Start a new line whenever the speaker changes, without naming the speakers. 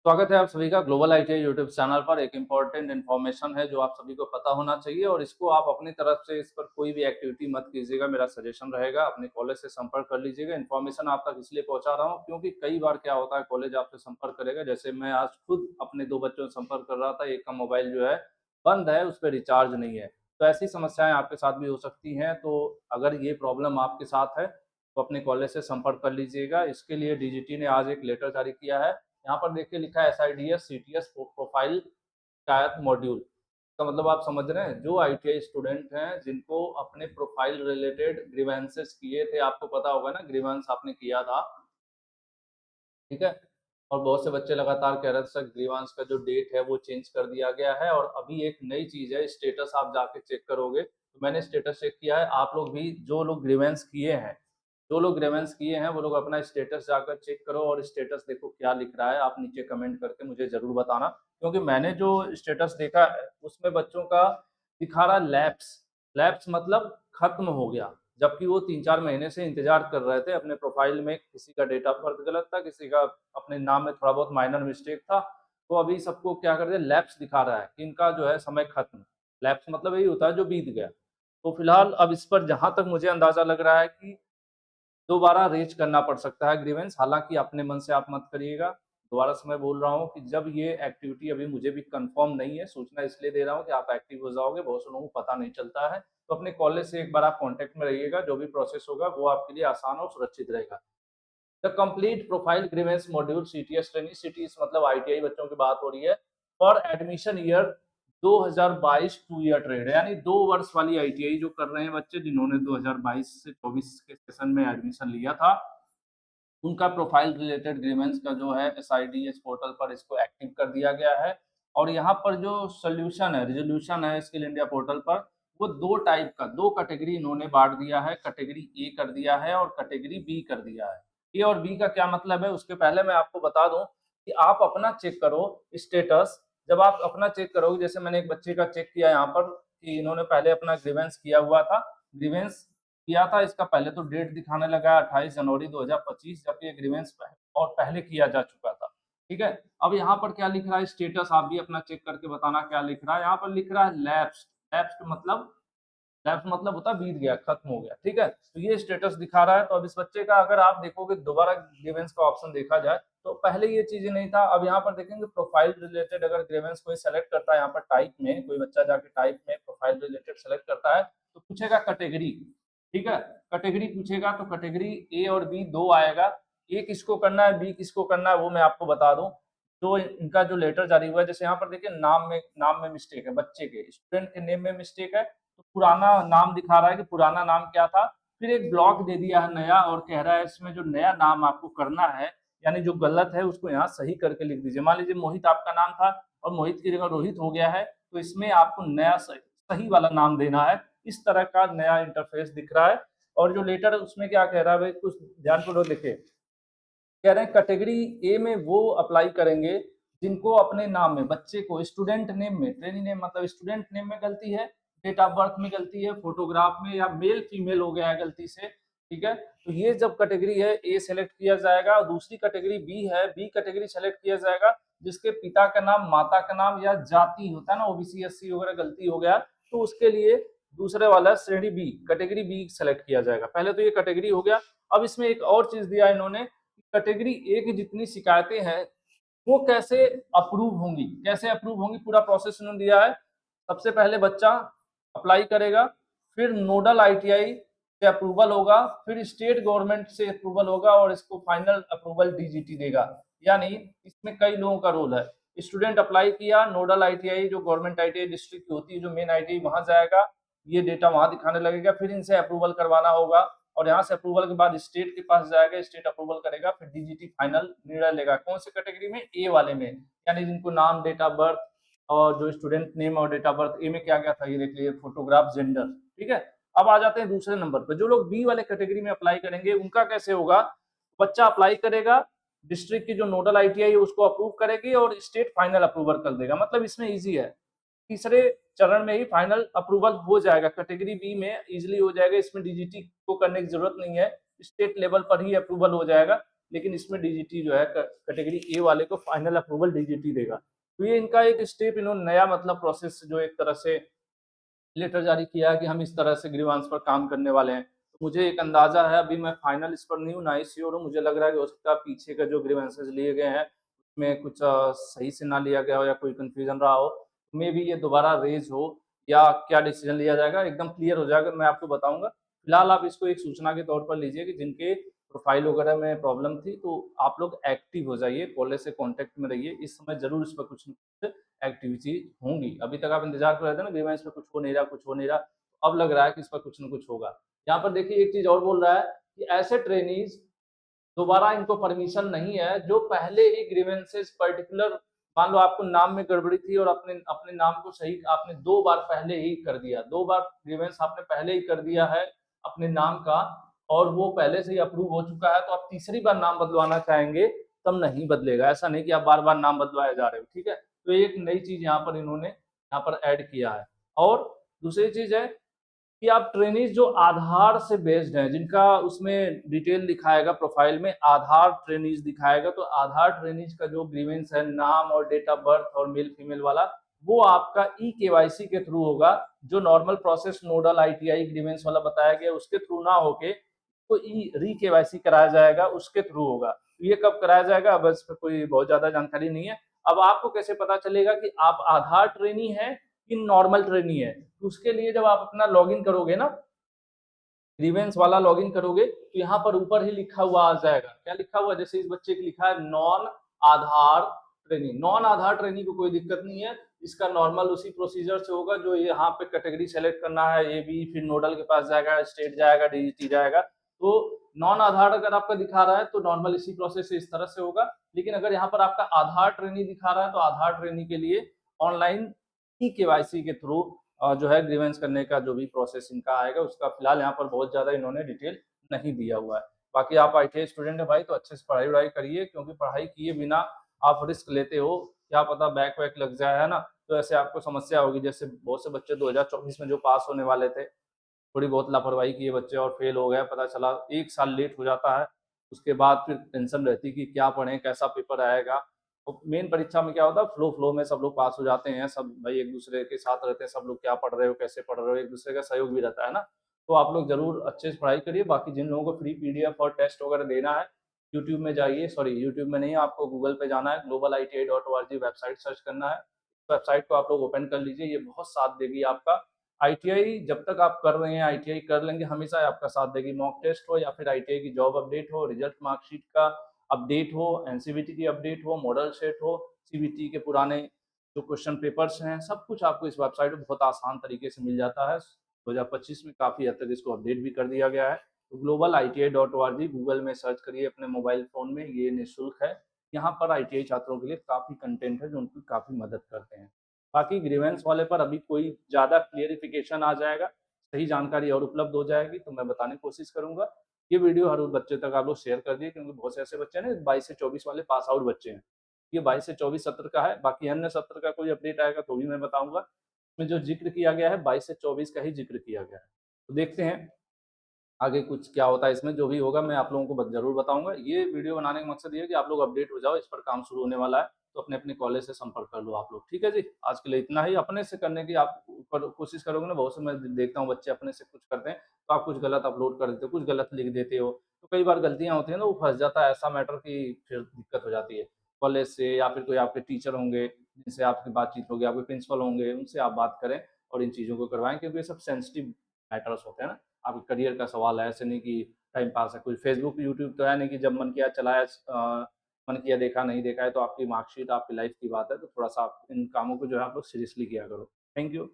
स्वागत है आप सभी का ग्लोबल आईटीआई यूट्यूब चैनल पर। एक इम्पॉर्टेंट इन्फॉर्मेशन है जो आप सभी को पता होना चाहिए और इसको आप अपनी तरफ से इस पर कोई भी एक्टिविटी मत कीजिएगा। मेरा सजेशन रहेगा अपने कॉलेज से संपर्क कर लीजिएगा। इन्फॉर्मेशन आप तक इसलिए पहुंचा रहा हूं क्योंकि कई बार क्या होता है, कॉलेज आपसे संपर्क करेगा। जैसे मैं आज खुद अपने दो बच्चों से संपर्क कर रहा था, एक का मोबाइल जो है बंद है, उस पर रिचार्ज नहीं है। तो ऐसी समस्याएं आपके साथ भी हो सकती हैं। तो अगर ये प्रॉब्लम आपके साथ है तो अपने कॉलेज से संपर्क कर लीजिएगा। इसके लिए डीजीटी ने आज एक लेटर जारी किया है। यहाँ पर देखिए लिखा है एसआईडीएस सीटीएस प्रोफाइल शिकायत मॉड्यूल। इसका मतलब आप समझ रहे हैं, जो आईटीआई स्टूडेंट हैं जिनको अपने प्रोफाइल रिलेटेड ग्रीवेंसेस किए थे, आपको पता होगा ना ग्रीवेंस आपने किया था, ठीक है। और बहुत से बच्चे लगातार कह रहे थे सर ग्रीवांस का जो डेट है वो चेंज कर दिया गया है और अभी एक नई चीज है स्टेटस, आप जाके चेक करोगे तो मैंने स्टेटस चेक किया है। आप लोग भी जो लोग ग्रीवेंस किए हैं, जो लोग ग्रीवेंस किए हैं वो लोग अपना स्टेटस जाकर चेक करो और स्टेटस देखो क्या लिख रहा है। आप नीचे कमेंट करके मुझे जरूर बताना, क्योंकि मैंने जो स्टेटस देखा है उसमें बच्चों का दिखा रहा लैप्स। लैप्स मतलब खत्म हो गया, जबकि वो 3-4 महीने से इंतजार कर रहे थे। अपने प्रोफाइल में किसी का डेट ऑफ बर्थ गलत था, किसी का अपने नाम में थोड़ा बहुत माइनर मिस्टेक था, तो अभी सबको क्या कर दिया, लैप्स दिखा रहा है कि इनका जो है समय खत्म। लैप्स मतलब यही होता है जो बीत गया। तो फिलहाल अब इस पर जहां तक मुझे अंदाजा लग रहा है कि दोबारा रेज करना पड़ सकता है ग्रीवेंस। हालांकि अपने मन से आप मत करिएगा। दोबारा से मैं बोल रहा हूँ कि जब ये एक्टिविटी, अभी मुझे भी कंफर्म नहीं है, सूचना इसलिए दे रहा हूँ कि आप एक्टिव हो जाओगे, बहुत से लोगों को पता नहीं चलता है। तो अपने कॉलेज से एक बार आप कांटेक्ट में रहिएगा, जो भी प्रोसेस होगा वो आपके लिए आसान और सुरक्षित रहेगा। The complete profile grievance module CTS training, CTS मतलब आईटीआई बच्चों की बात हो रही है, for admission year 2022 two year trade, यानी 2 वर्ष वाली आईटीआई जो कर रहे हैं बच्चे जिन्होंने 2022 से 24 के सेशन में एडमिशन लिया था, उनका प्रोफाइल रिलेटेड ग्रीवेंस का जो है एसआईडीएस पोर्टल पर इसको एक्टिव कर दिया गया है। और यहाँ पर जो सोल्यूशन है, रिजोल्यूशन है स्किल इंडिया पोर्टल पर, वो दो टाइप का, दो कैटेगरी इन्होंने बांट दिया है। कैटेगरी ए कर दिया है और कैटेगरी बी कर दिया है। ए और बी का क्या मतलब है, उसके पहले मैं आपको बता दूं कि आप अपना चेक करो स्टेटस। जब आप अपना चेक करोगे, जैसे मैंने एक बच्चे का चेक किया यहाँ पर कि इन्होंने पहले अपना ग्रीवेंस किया हुआ था, ग्रीवेंस किया था, इसका पहले तो डेट दिखाने लगा 28 जनवरी 2025, जबकि एग्रीमेंट्स और पहले किया जा चुका था। ठीक है। अब यहाँ पर क्या लिख रहा है स्टेटस, आप भी अपना चेक करके बताना क्या लिख रहा है। यहाँ पर लिख रहा है लैप्स्ड। लैप्स्ड मतलब होता है बीत गया, खत्म हो गया। ठीक है, तो ये स्टेटस दिखा रहा है। तो अब इस बच्चे का अगर आप देखोगे, दोबारा ग्रीवेंस का ऑप्शन देखा जाए तो पहले ये चीजें नहीं था। अब यहाँ पर देखेंगे प्रोफाइल रिलेटेड, अगर ग्रीवेंस कोई सेलेक्ट करता है, यहाँ पर टाइप में कोई बच्चा जाके टाइप में प्रोफाइल रिलेटेड सेलेक्ट करता है तो पूछेगा कैटेगरी। ठीक है, कैटेगरी पूछेगा तो कैटेगरी ए और बी दो आएगा। ए किसको करना है, बी किसको करना है, वो मैं आपको बता दूं। तो इनका जो लेटर जारी हुआ है, जैसे यहाँ पर देखिए नाम में मिस्टेक है, बच्चे के स्टूडेंट के नेम में मिस्टेक है, तो पुराना नाम दिखा रहा है कि पुराना नाम क्या था। फिर एक ब्लॉक दे दिया है नया और कह रहा है इसमें जो नया नाम आपको करना है, यानी जो गलत है उसको यहाँ सही करके लिख दीजिए। मान लीजिए मोहित आपका नाम था और मोहित की जगह रोहित हो गया है, तो इसमें आपको नया सही वाला नाम देना है। इस तरह का नया इंटरफेस दिख रहा है। और जो लेटर है उसमें क्या कह रहा है भाई, कुछ ध्यानपूर्वक लिखे। कह रहे हैं कैटेगरी ए में वो अप्लाई करेंगे जिनको अपने नाम में, बच्चे को स्टूडेंट नेम में, ट्रेनी नेम मतलब स्टूडेंट नेम में गलती है, डेट ऑफ बर्थ में गलती है, फोटोग्राफ में या मेल फीमेल हो गया है गलती से। ठीक है, तो ये जब कैटेगरी है ए सेलेक्ट किया जाएगा। और दूसरी कैटेगरी बी है, बी कैटेगरी सेलेक्ट किया जाएगा जिसके पिता का नाम, माता का नाम या जाति होता है ना, ओबीसी एससी वगैरह गलती हो गया तो उसके लिए दूसरे वाला श्रेणी बी, कैटेगरी बी सेलेक्ट किया जाएगा। पहले तो ये कैटेगरी हो गया। अब इसमें एक और चीज दिया इन्होंने, कैटेगरी ए की जितनी शिकायतें हैं वो कैसे अप्रूव होंगी, कैसे अप्रूव होंगी, पूरा प्रोसेस उन्होंने दिया है। सबसे पहले बच्चा अप्लाई करेगा, फिर नोडल आईटीआई से अप्रूवल होगा, फिर स्टेट गवर्नमेंट से अप्रूवल होगा और इसको फाइनल अप्रूवल डीजीटी देगा। यानी इसमें कई लोगों का रोल है। स्टूडेंट अप्लाई किया, नोडल आईटीआई जो गवर्नमेंट आईटीआई डिस्ट्रिक्ट की होती है, जो मेन आईटीआई वहां जाएगा, ये डेटा वहां दिखाने लगेगा, फिर इनसे अप्रूवल करवाना होगा और यहाँ से अप्रूवल के बाद स्टेट के पास जाएगा, स्टेट अप्रूवल करेगा, फिर डीजीटी फाइनल निर्णय लेगा कौन से कैटेगरी में, ए वाले में, यानी जिनको नाम, डेट ऑफ बर्थ और जो स्टूडेंट नेम और डेट ऑफ बर्थ, ए में क्या क्या था ये देख लीजिए, फोटोग्राफ, जेंडर। ठीक है, अब आ जाते हैं दूसरे नंबर पर। जो लोग बी वाले कैटेगरी में अप्लाई करेंगे उनका कैसे होगा, बच्चा अप्लाई करेगा, डिस्ट्रिक्ट की जो नोडल आईटीआई है उसको अप्रूव करेगी और स्टेट फाइनल अप्रूवल कर देगा। मतलब इसमें इजी है, तीसरे चरण में ही फाइनल अप्रूवल हो जाएगा। कैटेगरी बी में इजीली हो जाएगा, इसमें डीजीटी को करने की जरूरत नहीं है, स्टेट लेवल पर ही अप्रूवल हो जाएगा। लेकिन इसमें डीजीटी जो है कैटेगरी ए वाले को फाइनल अप्रूवल डीजीटी देगा। तो ये इनका एक स्टेप इन्होंने नया मतलब प्रोसेस जो एक तरह से लेटर जारी किया है कि हम इस तरह से ग्रीवांस पर काम करने वाले हैं। तो मुझे एक अंदाज़ा है, अभी मैं फाइनल इस पर नहीं हूँ, ना ही श्योर हूँ। मुझे लग रहा है कि हो सकता है पीछे का जो ग्रीवेंसेस लिए गए हैं, उसमें कुछ सही से ना लिया गया हो या कोई कन्फ्यूज़न रहा हो। मेबी ये दोबारा रेज़ हो या क्या डिसीज़न लिया जाएगा, एकदम क्लियर हो जाएगा, मैं आपको बताऊँगा। फिलहाल आप इसको एक सूचना के तौर पर लीजिए कि जिनके प्रोफ़ाइल वगैरह में प्रॉब्लम थी, तो आप लोग एक्टिव हो जाइए, कॉलेज से कॉन्टैक्ट में रहिए। इस समय ज़रूर इस पर कुछ न कुछ एक्टिविटी होंगी। अभी तक आप इंतज़ार कर रहे थे ना ग्रीवेंस पे कुछ हो नहीं रहा, कुछ हो नहीं रहा। तो अब लग रहा है कि इस पर कुछ न कुछ होगा। यहाँ पर देखिए एक चीज़ और बोल रहा है कि ऐसे ट्रेनीज़ दोबारा इनको परमिशन नहीं है जो पहले ही ग्रीवेंसेस पर्टिकुलर, मान लो आपको नाम में गड़बड़ी थी और अपने अपने नाम को सही आपने 2 बार पहले ही कर दिया, 2 बार ग्रीवेंस आपने पहले ही कर दिया है अपने नाम का और वो पहले से ही अप्रूव हो चुका है, तो आप तीसरी बार नाम बदलवाना चाहेंगे तब नहीं बदलेगा। ऐसा नहीं कि आप बार-बार नाम बदलवाए जा रहे हो, ठीक है? तो एक नई चीज़ यहाँ पर इन्होंने यहाँ पर ऐड किया है। और दूसरी चीज़ है कि आप ट्रेनीज़ जो आधार से बेस्ड हैं, जिनका उसमें डिटेल दिखाएगा प्रोफ़ाइल में आधार ट्रेनीज़ दिखाएगा, तो आधार ट्रेनीज़ का जो ग्रीवेंस है, नाम और डेट ऑफ बर्थ और मेल-फीमेल वाला, वो आपका ई-केवाईसी के थ्रू होगा। जो normal process nodal ITI grievance वाला बताया गया, उसके थ्रू ना होके तो ई री-केवाईसी कराया जाएगा, उसके थ्रू होगा। तो ये कब कराया जाएगा, अब इस पे कोई बहुत ज़्यादा जानकारी नहीं है। अब आपको कैसे पता चलेगा कि आप आधार ट्रेनी हैं कि नॉर्मल ट्रेनी है? तो उसके लिए जब आप अपना लॉगिन करोगे ना, ग्रीवेंस वाला लॉगिन करोगे तो यहाँ पर ऊपर ही लिखा हुआ आ जाएगा। क्या लिखा हुआ है? जैसे इस बच्चे की लिखा है नॉन आधार ट्रेनी। नॉन आधार ट्रेनी को कोई दिक्कत नहीं है। इसका नॉर्मल उसी प्रोसीजर से होगा जो यहाँ पे कैटेगरी सेलेक्ट करना है, ए बी, फिर नोडल के पास जाएगा, स्टेट जाएगा, डीजीटी जाएगा। तो नॉन आधार अगर आपका दिखा रहा है तो नॉर्मल इसी प्रोसेस से इस तरह से होगा। लेकिन अगर यहाँ पर आपका आधार ट्रेनी दिखा रहा है तो आधार ट्रेनी के लिए ऑनलाइन ई-केवाईसी के थ्रू जो है ग्रीवेंस करने का जो भी प्रोसेस इनका आएगा, उसका फिलहाल यहाँ पर बहुत ज़्यादा इन्होंने डिटेल नहीं दिया हुआ है। बाकी आप आईटीआई स्टूडेंट हैं भाई, तो अच्छे से पढ़ाई-वढ़ाई करिए, क्योंकि पढ़ाई किए बिना आप रिस्क लेते हो, क्या पता बैक-वैक लग जाए, है ना? तो ऐसे आपको समस्या होगी। जैसे बहुत से बच्चे 2024 में जो पास होने वाले थे, थोड़ी बहुत लापरवाही किए बच्चे और फेल हो गए, पता चला 1 साल लेट हो जाता है। उसके बाद फिर टेंशन रहती है कि क्या पढ़ें, कैसा पेपर आएगा। और मेन परीक्षा में क्या होता है, फ्लो में सब लोग पास हो जाते हैं, सब भाई एक-दूसरे के साथ रहते हैं, सब लोग क्या पढ़ रहे हो, कैसे पढ़ रहे हो, एक-दूसरे का सहयोग भी रहता है ना। तो आप लोग ज़रूर अच्छे से पढ़ाई करिए। बाकी जिन लोगों को फ्री पीडीएफ और टेस्ट वगैरह देना है, यूट्यूब में जाइए, सॉरी यूट्यूब में नहीं, आपको गूगल पे जाना है, globaliti.org वेबसाइट सर्च करना है। वेबसाइट को आप लोग ओपन कर लीजिए, ये बहुत साथ देगी आपका। आईटीआई जब तक आप कर रहे हैं, आईटीआई कर लेंगे, हमेशा आपका साथ देगी। मॉक टेस्ट हो या फिर आईटीआई की जॉब अपडेट हो, रिजल्ट मार्कशीट का अपडेट हो, एनसीवीटी की अपडेट हो, मॉडल सेट हो, सीबीटी के पुराने जो क्वेश्चन पेपर्स हैं, सब कुछ आपको इस वेबसाइट पे बहुत आसान तरीके से मिल जाता है। 2025 में काफ़ी हद तक इसको अपडेट भी कर दिया गया है। तो globaliti.org गूगल में सर्च करिए अपने मोबाइल फ़ोन में, ये निःशुल्क है। यहाँ पर आईटीआई छात्रों के लिए काफ़ी कंटेंट है जो उनकी काफ़ी मदद करते हैं। बाकी ग्रीवेंस वाले पर अभी कोई ज़्यादा क्लियरिफिकेशन आ जाएगा, सही जानकारी और उपलब्ध हो जाएगी तो मैं बताने की कोशिश करूँगा। ये वीडियो हर उस बच्चे तक आप लोग शेयर कर दिए, क्योंकि बहुत से ऐसे बच्चे हैं ना 22 से 24 वाले पास आउट बच्चे हैं। ये 22 से 24 सत्र का है, बाकी अन्य सत्र का कोई अपडेट आएगा तो भी मैं बताऊँगा। इसमें जो ज़िक्र किया गया है 22 से 24 का ही ज़िक्र किया गया है। तो देखते हैं आगे कुछ क्या होता है इसमें, जो भी होगा मैं आप लोगों को ज़रूर बताऊँगा। ये वीडियो बनाने का मकसद ये है कि आप लोग अपडेट हो जाओ, इस पर काम शुरू होने वाला है, तो अपने-अपने कॉलेज से संपर्क कर लो आप लोग। ठीक है जी? आज के लिए इतना ही। अपने से करने की आप कोशिश करोगे ना, बहुत से मैं देखता हूँ बच्चे अपने से कुछ करते हैं, तो आप कुछ गलत अपलोड कर देते हो, कुछ गलत लिख देते हो, तो कई बार गलतियाँ होती हैं ना, वो फँस जाता है ऐसा मैटर कि फिर दिक्कत हो जाती है। कॉलेज से या फिर कोई आपके टीचर होंगे, जिनसे आपकी बातचीत होगी, आपके प्रिंसिपल होंगे, उनसे आप बात करें और इन चीज़ों को करवाएँ, क्योंकि ये सब सेंसिटिव मैटर्स होते हैं ना। आपके करियर का सवाल है, ऐसे नहीं कि टाइम पास है। कोई फेसबुक, यूट्यूब तो है नहीं कि जब मन किया चलाया, मन किया देखा, नहीं देखा है तो आपकी मार्कशीट, आपकी लाइफ की बात है, तो थोड़ा-सा आप इन कामों को जो है आप लोग सीरियसली किया करो। Thank you.